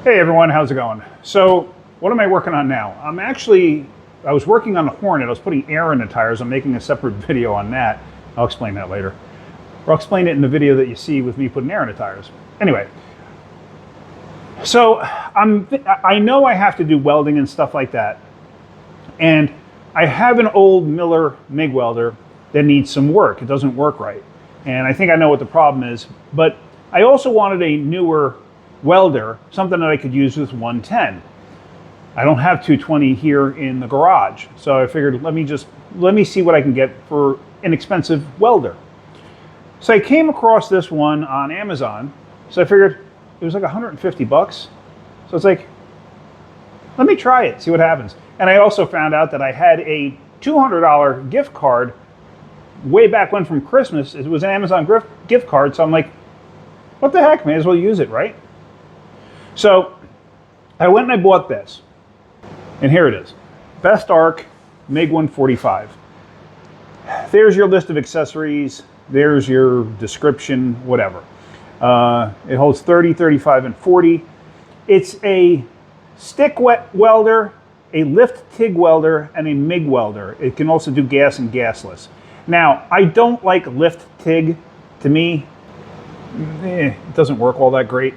Hey everyone, how's it going? So, what am I working on now? I was working on the Hornet. I was putting air in the tires. I'm making a separate video on that. I'll explain that later. Or I'll explain it in the video that you see with me putting air in the tires. Anyway, so I know I have to do welding and stuff like that. And I have an old Miller MIG welder that needs some work. It doesn't work right. And I think I know what the problem is. But I also wanted a newer welder, something that I could use with 110. I don't have 220 here in the garage, so I figured let me see what I can get for inexpensive welder. So I came across this one on Amazon. So I figured it was like 150 bucks. So it's like, let me try it, see what happens. And I also found out that I had a $200 gift card way back when from Christmas. It was an Amazon gift card, so I'm like, what the heck, may as well use it, right? So I went and I bought this, and here it is. Best Arc MIG 145. There's your list of accessories, there's your description, whatever. It holds 30, 35, and 40. It's a stick welder, a lift TIG welder, and a MIG welder. It can also do gas and gasless. Now, I don't like lift TIG. To me, it doesn't work all that great.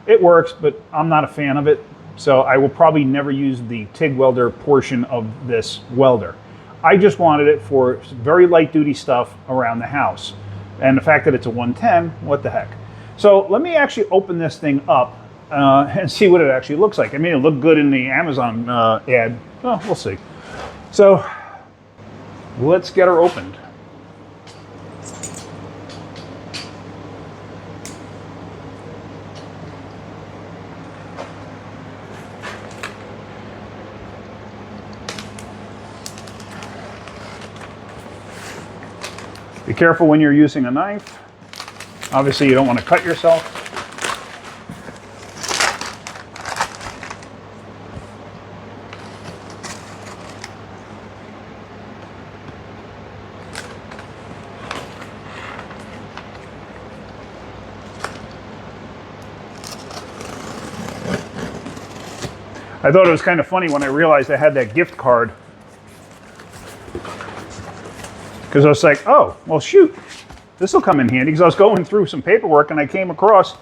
It works, but I'm not a fan of it, so I will probably never use the TIG welder portion of this welder. I just wanted it for very light duty stuff around the house. And the fact that it's a 110, what the heck. So let me actually open this thing up and see what it actually looks like. I mean, it looked good in the Amazon ad. Well, we'll see. So let's get her opened. Be careful when you're using a knife. Obviously, you don't want to cut yourself. I thought it was kind of funny when I realized I had that gift card. Because I was like, oh, well, shoot, this will come in handy. Because I was going through some paperwork and I came across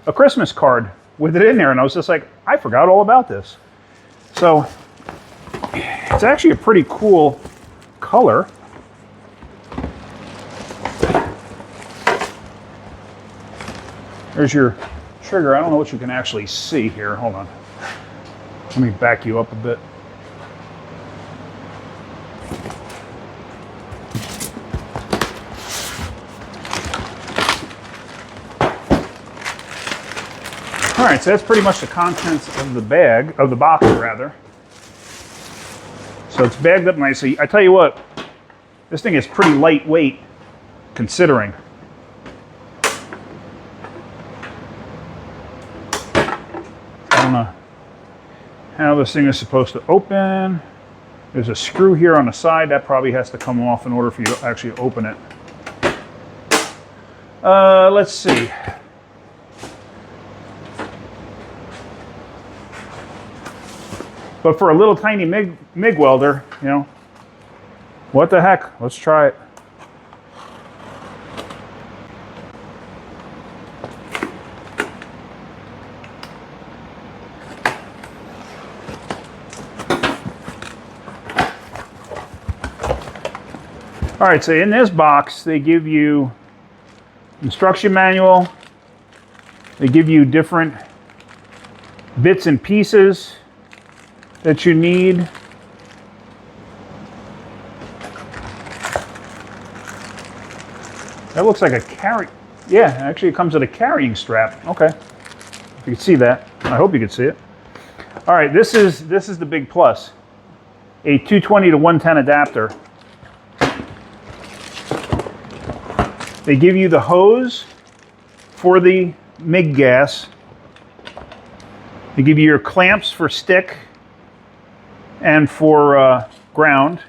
a Christmas card with it in there. And I was just like, I forgot all about this. So it's actually a pretty cool color. There's your trigger. I don't know what you can actually see here. Hold on. Let me back you up a bit. All right, so that's pretty much the contents of the bag, of the box rather. So it's bagged up nicely. I tell you what, this thing is pretty lightweight considering. I don't know how this thing is supposed to open. There's a screw here on the side that probably has to come off in order for you to actually open it. Let's see. But for a little tiny MIG welder, you know, what the heck? Let's try it. All right, so in this box, they give you instruction manual. They give you different bits and pieces that you need. That looks like a carry. Yeah, actually it comes with a carrying strap. Okay, if you can see that. I hope you can see it. All right, this is the big plus. A 220 to 110 adapter. They give you the hose for the MIG gas. They give you your clamps for stick and for ground.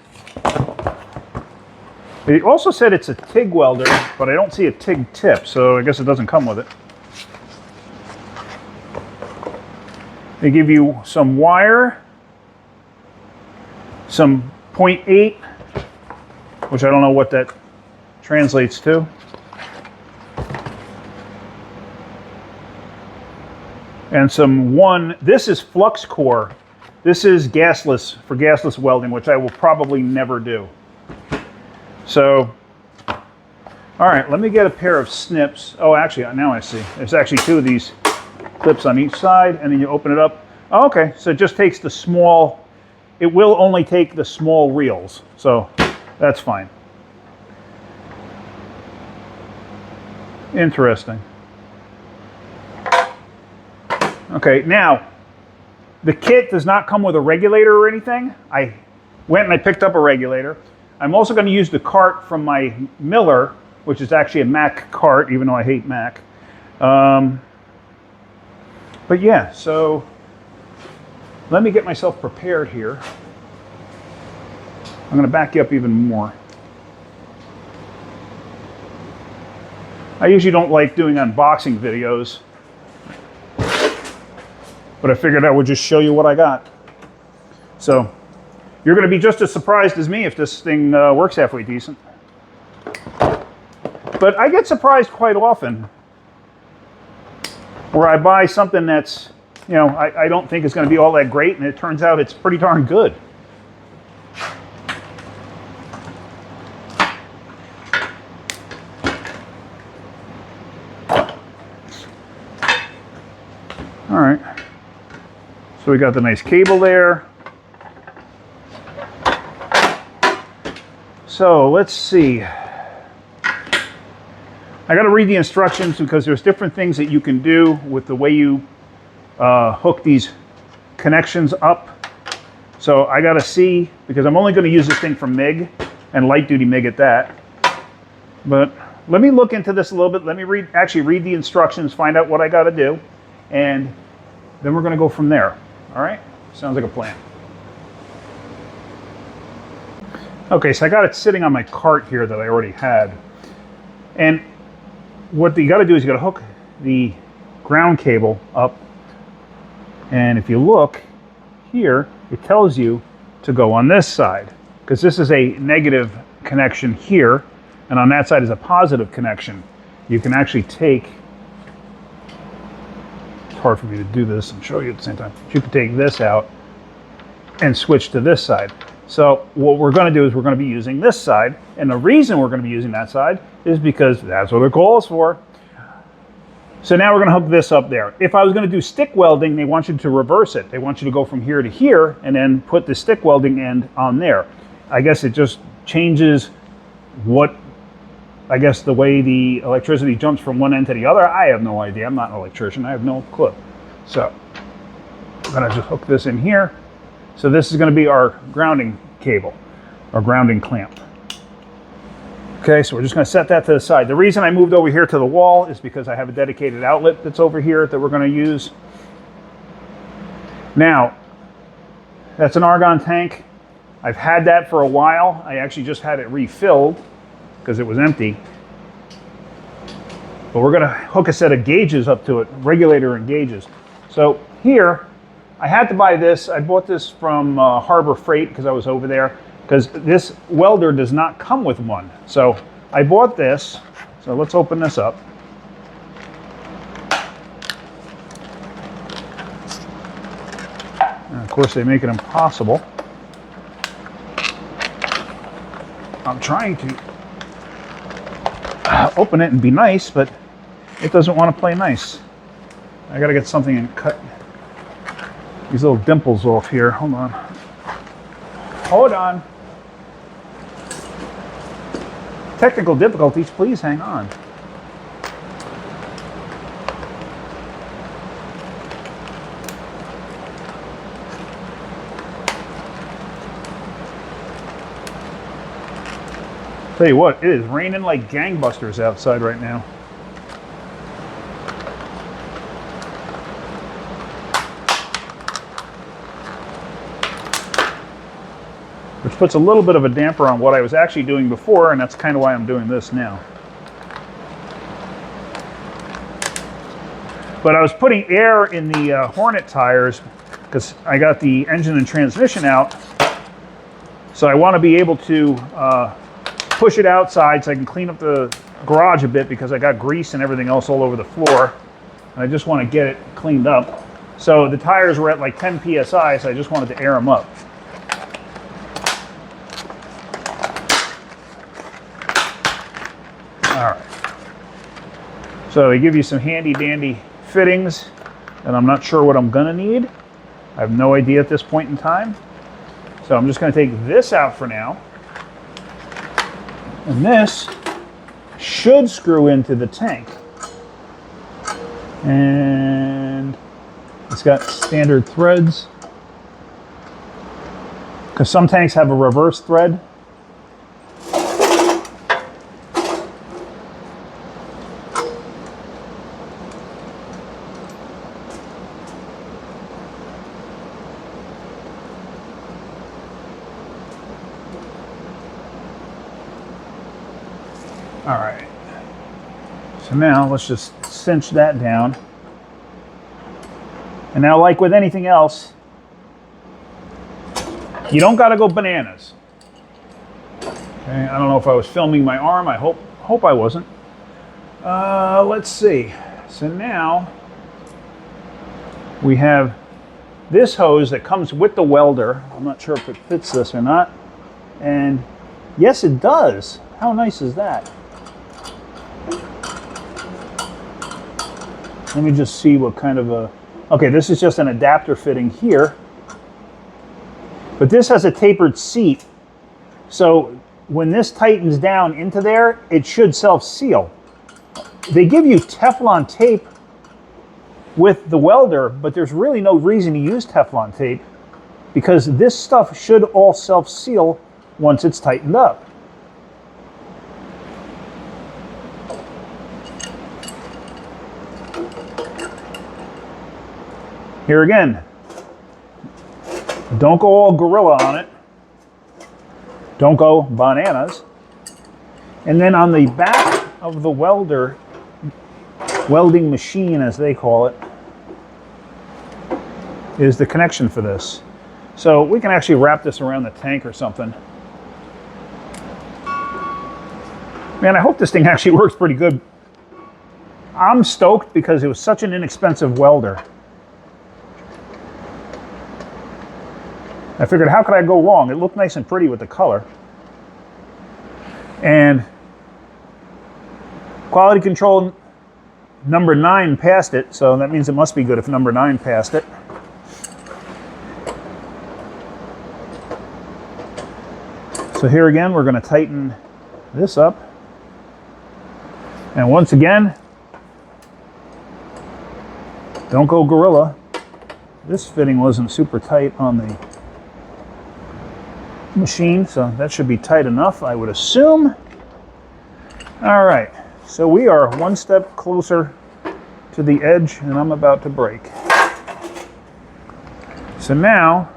They also said it's a TIG welder, but I don't see a TIG tip, so I guess it doesn't come with it. They give you some wire, some 0.8, which I don't know what that translates to. And some this is flux core. This is gasless, for gasless welding, which I will probably never do. So, all right, let me get a pair of snips. Oh, actually, now I see. There's actually two of these clips on each side, and then you open it up. Oh, okay, so it just takes the small, it will only take the small reels. So that's fine. Interesting. Okay, now, the kit does not come with a regulator or anything. I went and I picked up a regulator. I'm also going to use the cart from my Miller, which is actually a Mac cart, even though I hate Mac. But yeah, so let me get myself prepared here. I'm going to back you up even more. I usually don't like doing unboxing videos, but I figured I would just show you what I got. So you're going to be just as surprised as me if this thing works halfway decent. But I get surprised quite often where I buy something that's, you know, I don't think is going to be all that great, and it turns out it's pretty darn good. All right. So we got the nice cable there. So let's see. I got to read the instructions because there's different things that you can do with the way you hook these connections up. So I got to see, because I'm only going to use this thing for MIG and light duty MIG at that. But let me look into this a little bit. Let me actually read the instructions, find out what I got to do, and then we're going to go from there. All right? Sounds like a plan. Okay, so I got it sitting on my cart here that I already had. And what you got to do is you got to hook the ground cable up. And if you look here, it tells you to go on this side, because this is a negative connection here, and on that side is a positive connection. You can actually take, it's hard for me to do this and show you at the same time, but you can take this out and switch to this side. So what we're going to do is we're going to be using this side, and the reason we're going to be using that side is because that's what it calls for. So now we're going to hook this up there. If I was going to do stick welding, they want you to reverse it. They want you to go from here to here and then put the stick welding end on there. I guess it just changes what, I guess, the way the electricity jumps from one end to the other. I have no idea. I'm not an electrician. I have no clue. So I'm going to just hook this in here. So this is going to be our grounding cable, our grounding clamp. Okay, so we're just going to set that to the side. The reason I moved over here to the wall is because I have a dedicated outlet that's over here that we're going to use. Now, that's an argon tank. I've had that for a while. I actually just had it refilled because it was empty. But we're going to hook a set of gauges up to it, regulator and gauges. So here, I had to buy this. I bought this from Harbor Freight because I was over there, because this welder does not come with one. So I bought this. So let's open this up. And of course, they make it impossible. I'm trying to open it and be nice, but it doesn't want to play nice. I got to get something and cut these little dimples off here. Hold on. Hold on. Technical difficulties, please hang on. Tell you what, it is raining like gangbusters outside right now. Which puts a little bit of a damper on what I was actually doing before, and that's kind of why I'm doing this now. But I was putting air in the Hornet tires because I got the engine and transmission out. So I want to be able to push it outside so I can clean up the garage a bit because I got grease and everything else all over the floor. And I just want to get it cleaned up. So the tires were at like 10 PSI, so I just wanted to air them up. All right. So they give you some handy dandy fittings, and I'm not sure what I'm gonna need. I have no idea at this point in time. So I'm just gonna take this out for now. And this should screw into the tank. And it's got standard threads. Because some tanks have a reverse thread. All right, so now let's just cinch that down. And now, like with anything else, you don't got to go bananas. Okay, I don't know if I was filming my arm. I hope I wasn't. Let's see. So now we have this hose that comes with the welder. I'm not sure if it fits this or not. And yes, it does. How nice is that? Let me just see what kind of a... Okay, this is just an adapter fitting here. But this has a tapered seat. So when this tightens down into there, it should self-seal. They give you Teflon tape with the welder, but there's really no reason to use Teflon tape because this stuff should all self-seal once it's tightened up. Here again, don't go all gorilla on it. Don't go bananas. And then on the back of the welding machine, as they call it, is the connection for this. So we can actually wrap this around the tank or something. Man, I hope this thing actually works pretty good. I'm stoked because it was such an inexpensive welder. I figured, how could I go wrong? It looked nice and pretty with the color. And quality control number 9 passed it, so that means it must be good if number 9 passed it. So here again, we're going to tighten this up. And once again, don't go gorilla. This fitting wasn't super tight on the machine, so that should be tight enough, I would assume. All right, so we are one step closer to the edge, and I'm about to break. So now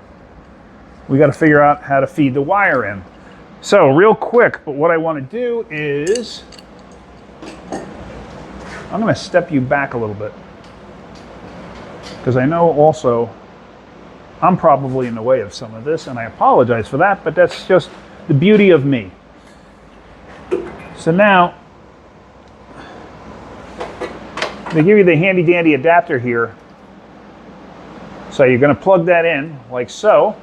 we got to figure out how to feed the wire in. So real quick, but what I want to do is I'm going to step you back a little bit because I know also I'm probably in the way of some of this, and I apologize for that, but that's just the beauty of me. So now, they give you the handy dandy adapter here. So you're going to plug that in like so.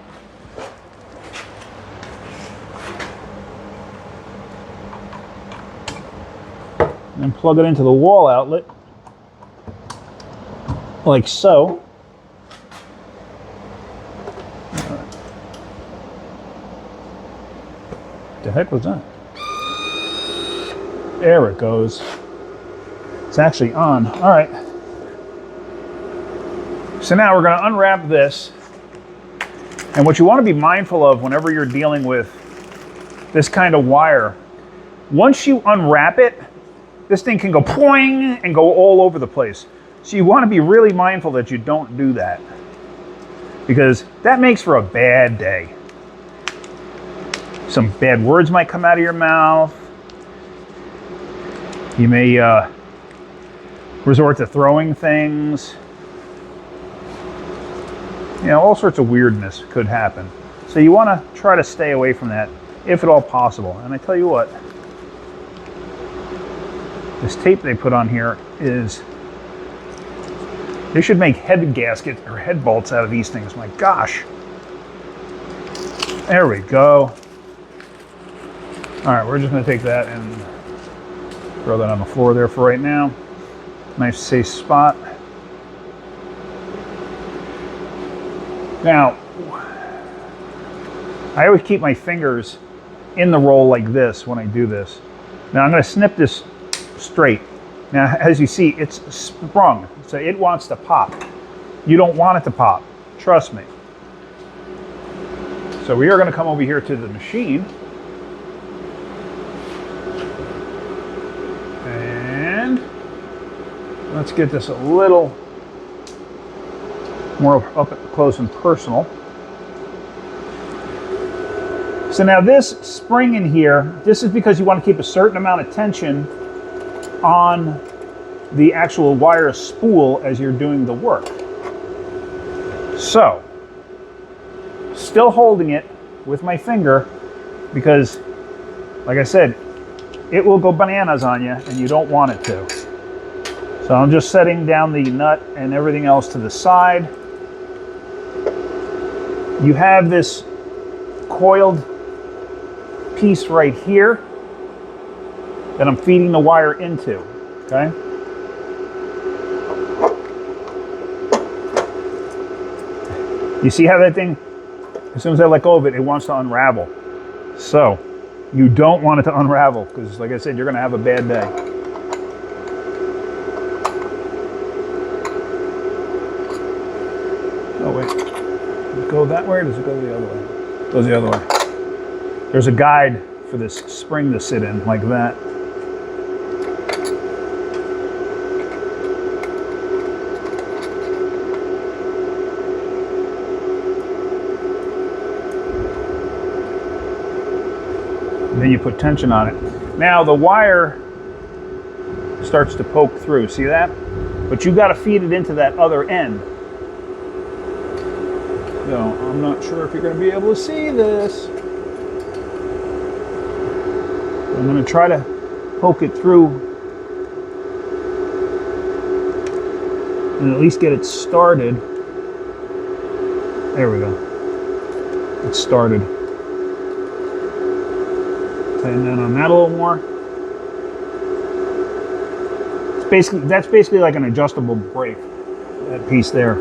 And plug it into the wall outlet like so. The heck was that? There it goes. It's actually on. All right. So now we're going to unwrap this. And what you want to be mindful of whenever you're dealing with this kind of wire, once you unwrap it, this thing can go poing and go all over the place. So you want to be really mindful that you don't do that, because that makes for a bad day. Some bad words might come out of your mouth. You may resort to throwing things. You know, all sorts of weirdness could happen. So you want to try to stay away from that if at all possible. And I tell you what, this tape they put on here is, they should make head gaskets or head bolts out of these things. My gosh. There we go. All right, we're just going to take that and throw that on the floor there for right now. Nice safe spot. Now, I always keep my fingers in the roll like this when I do this. Now I'm going to snip this straight. Now, as you see, it's sprung, so it wants to pop. You don't want it to pop, trust me. So we are going to come over here to the machine. And let's get this a little more up close and personal. So now this spring in here, this is because you want to keep a certain amount of tension on the actual wire spool as you're doing the work. So, still holding it with my finger because, like I said, it will go bananas on you and you don't want it to. So I'm just setting down the nut and everything else to the side. You have this coiled piece right here that I'm feeding the wire into, okay? You see how that thing, as soon as I let go of it, it wants to unravel. So, you don't want it to unravel because, like I said, you're going to have a bad day. Oh, wait. Does it go that way or does it go the other way? It goes the other way. There's a guide for this spring to sit in, like that. And then you put tension on it. Now the wire starts to poke through, see that? But you got to feed it into that other end. So I'm not sure if you're going to be able to see this. I'm going to try to poke it through and at least get it started. There we go. It's started. Tighten that on that a little more. That's basically like an adjustable brake, that piece there.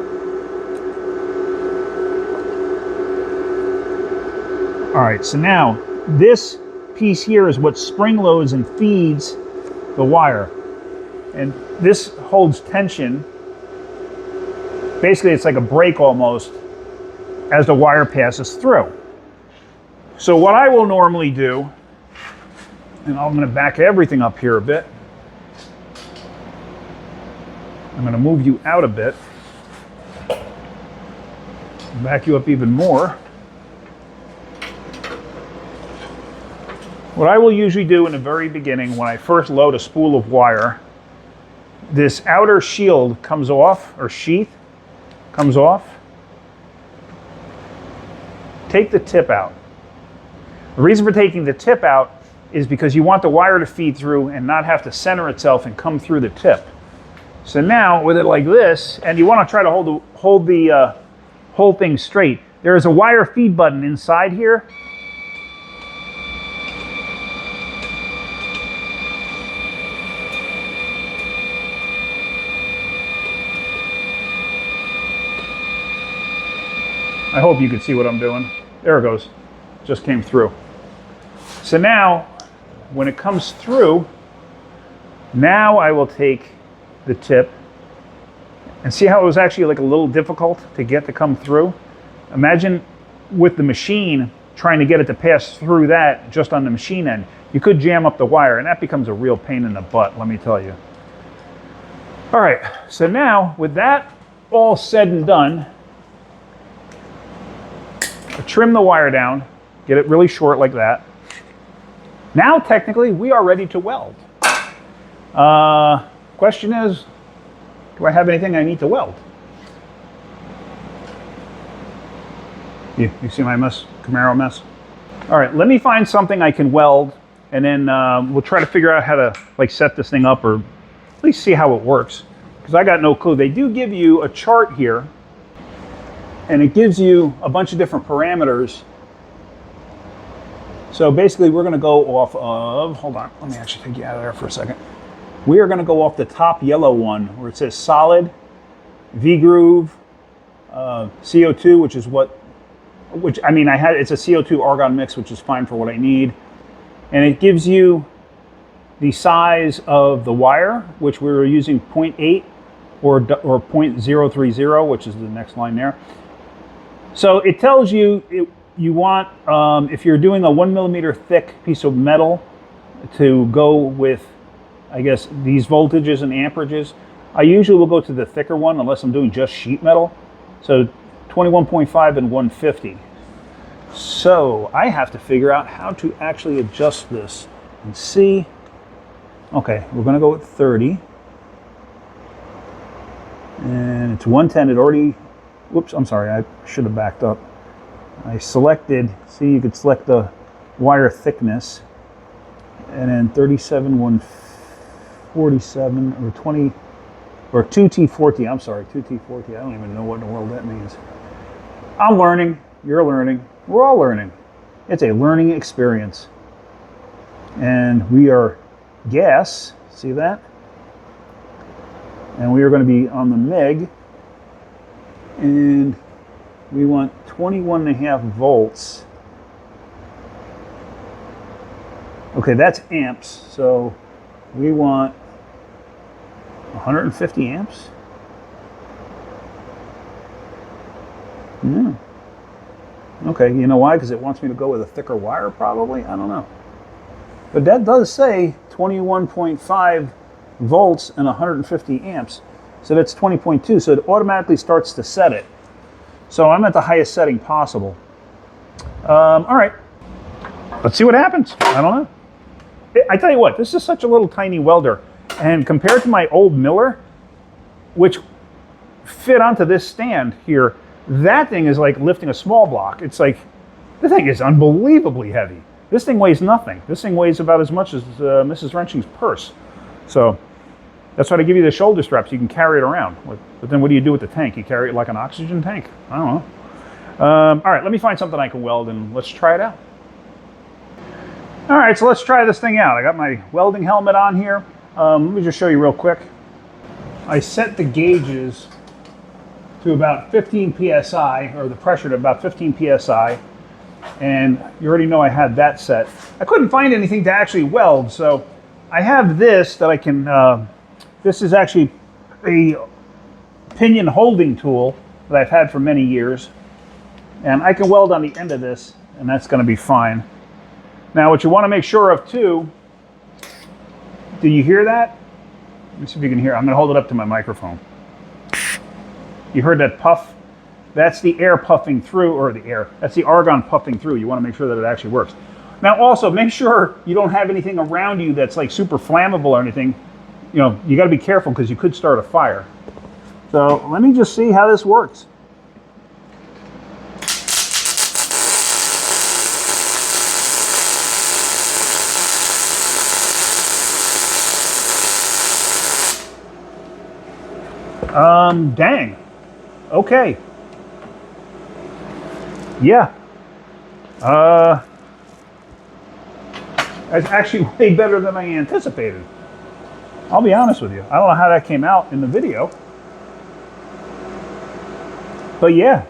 All right, so now this piece here is what spring loads and feeds the wire. And this holds tension. Basically, it's like a brake almost as the wire passes through. So what I will normally do, and I'm going to back everything up here a bit. I'm going to move you out a bit. Back you up even more. What I will usually do in the very beginning when I first load a spool of wire, this outer shield comes off, or sheath comes off. Take the tip out. The reason for taking the tip out is because you want the wire to feed through and not have to center itself and come through the tip. So now with it like this, and you want to try to hold the whole thing straight, there is a wire feed button inside here. I hope you can see what I'm doing. There it goes. Just came through. So now, when it comes through, now I will take the tip and see how it was actually like a little difficult to get to come through. Imagine with the machine trying to get it to pass through that just on the machine end. You could jam up the wire and that becomes a real pain in the butt, let me tell you. All right, so now with that all said and done, trim the wire down, get it really short like that. Now technically we are ready to weld. Question is, Do I have anything I need to weld? You see my mess, Camaro mess? All right, let me find something I can weld, and then we'll try to figure out how to like set this thing up, or at least see how it works, because I got no clue. They do give you a chart here, and it gives you a bunch of different parameters. So basically we're gonna go off of, hold on, let me actually take you out of there for a second. We are gonna go off the top yellow one where it says solid, V-groove, CO2, which is what, I mean, it's a CO2 argon mix, which is fine for what I need. And it gives you the size of the wire, which we were using 0.8 or 0.030, which is the next line there. So it tells you you want, if you're doing a 1 millimeter thick piece of metal, to go with, I guess, these voltages and amperages. I usually will go to the thicker one unless I'm doing just sheet metal. So 21.5 and 150. So I have to figure out how to actually adjust this and see. Okay, we're going to go with 30. And it's 110. It already, whoops, I'm sorry, I should have backed up. I selected, see, you could select the wire thickness, and then 37, 147, or 20, or 2T40, I'm sorry, 2T40, I don't even know what in the world that means. I'm learning, you're learning, we're all learning. It's a learning experience. And we are gas, see that? And we are going to be on the MIG, and we want 21.5 volts. Okay, that's amps, so we want 150 amps. Yeah. Okay, you know why? Because it wants me to go with a thicker wire, probably? I don't know. But that does say 21.5 volts and 150 amps. So that's 20.2, so it automatically starts to set it. So I'm at the highest setting possible. All right, let's see what happens. I don't know. I tell you what, this is such a little tiny welder, and compared to my old Miller, which fit onto this stand here, that thing is like lifting a small block. It's like, the thing is unbelievably heavy. This thing weighs nothing. This thing weighs about as much as Mrs. Wrenching's purse. So that's why they give you the shoulder straps. You can carry it around. But then what do you do with the tank? You carry it like an oxygen tank? I don't know. All right, let me find something I can weld, and let's try it out. All right, so let's try this thing out. I got my welding helmet on here. Let me just show you real quick. I set the gauges to about 15 psi, or the pressure to about 15 psi, and you already know I had that set. I couldn't find anything to actually weld, so I have this that I can, this is actually a pinion holding tool that I've had for many years, and I can weld on the end of this, and that's going to be fine. Now what you want to make sure of too, do you hear that? Let me see if you can hear. I'm going to hold it up to my microphone. You heard that puff? That's the air puffing through, or the air, that's the argon puffing through. You want to make sure that it actually works. Now also make sure you don't have anything around you that's like super flammable or anything. You know, you got to be careful because you could start a fire. So let me just see how this works. Dang. Okay. Yeah. That's actually way better than I anticipated. I'll be honest with you. I don't know how that came out in the video. But yeah,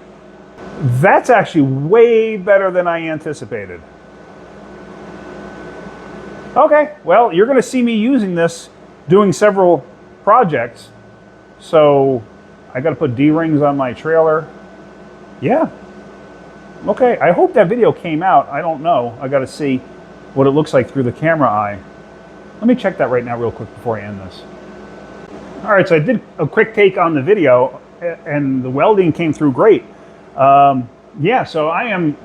that's actually way better than I anticipated. Okay, well, you're going to see me using this doing several projects. So I got to put D-rings on my trailer. Yeah. Okay, I hope that video came out. I don't know. I got to see what it looks like through the camera eye. Let me check that right now real quick before I end this. All right, so I did a quick take on the video, and the welding came through great. Yeah, so I am,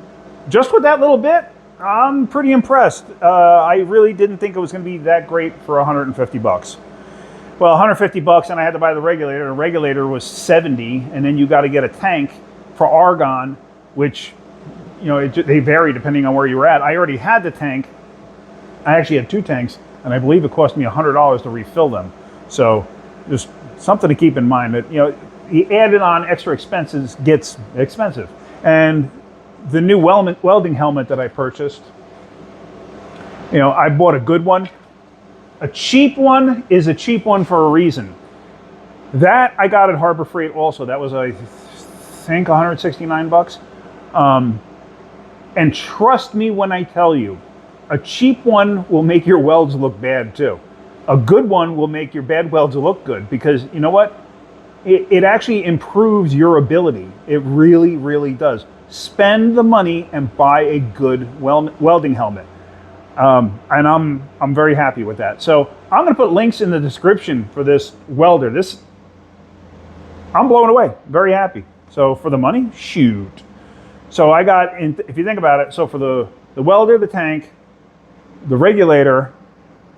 just with that little bit, I'm pretty impressed. I really didn't think it was going to be that great for 150 bucks. Well, 150 bucks, and I had to buy the regulator. The regulator was 70, and then you got to get a tank for argon, which, you know, they vary depending on where you were at. I already had the tank. I actually had 2 tanks, and I believe it cost me $100 to refill them. So just something to keep in mind that, you know, the added on extra expenses gets expensive. And the new welding helmet that I purchased, you know, I bought a good one. A cheap one is a cheap one for a reason. That I got at Harbor Freight also. That was, I think, 169 bucks. And trust me when I tell you, a cheap one will make your welds look bad too. A good one will make your bad welds look good, because you know what? It actually improves your ability. It really, really does. Spend the money and buy a good welding helmet. And I'm very happy with that. So I'm going to put links in the description for this welder. I'm blown away. Very happy. So for the money, shoot. So I got, if you think about it, so for the welder, the tank, the regulator,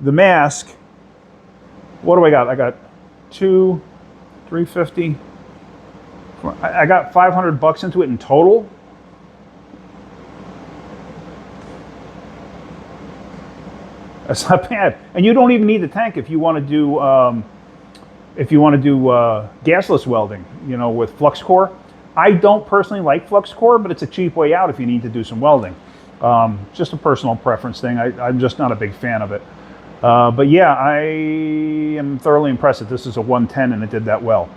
the mask, what do I got? I got 350. I got 500 bucks into it in total. That's not bad. And you don't even need the tank if you want to do gasless welding, you know, with flux core. I don't personally like flux core, but it's a cheap way out if you need to do some welding. Just a personal preference thing. I'm just not a big fan of it. But yeah, I am thoroughly impressed that this is a 110 and it did that well.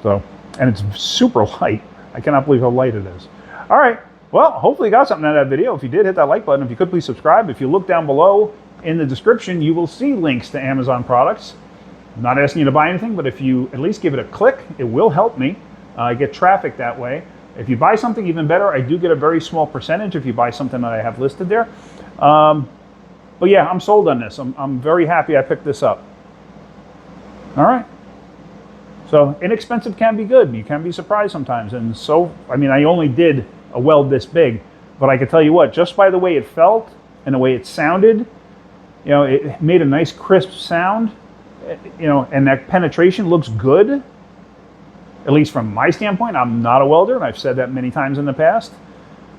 So, and it's super light. I cannot believe how light it is. All right. Well, hopefully you got something out of that video. If you did, hit that like button. If you could, please subscribe. If you look down below in the description, you will see links to Amazon products. I'm not asking you to buy anything, but if you at least give it a click, it will help me get traffic that way. If you buy something, even better. I do get a very small percentage if you buy something that I have listed there. But yeah, I'm sold on this. I'm very happy I picked this up. All right. So inexpensive can be good. You can be surprised sometimes. And so, I mean, I only did a weld this big, but I can tell you what, just by the way it felt and the way it sounded, you know, it made a nice crisp sound, you know, and that penetration looks good. At least from my standpoint. I'm not a welder, and I've said that many times in the past.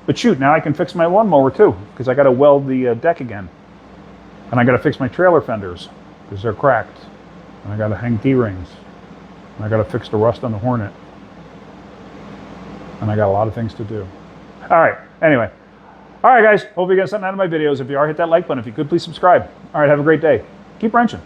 But shoot, now I can fix my lawnmower too, because I got to weld the deck again. And I got to fix my trailer fenders, because they're cracked. And I got to hang D-rings. And I got to fix the rust on the Hornet. And I got a lot of things to do. All right, anyway. All right, guys, hope you got something out of my videos. If you are, hit that like button. If you could, please subscribe. All right, have a great day. Keep wrenching.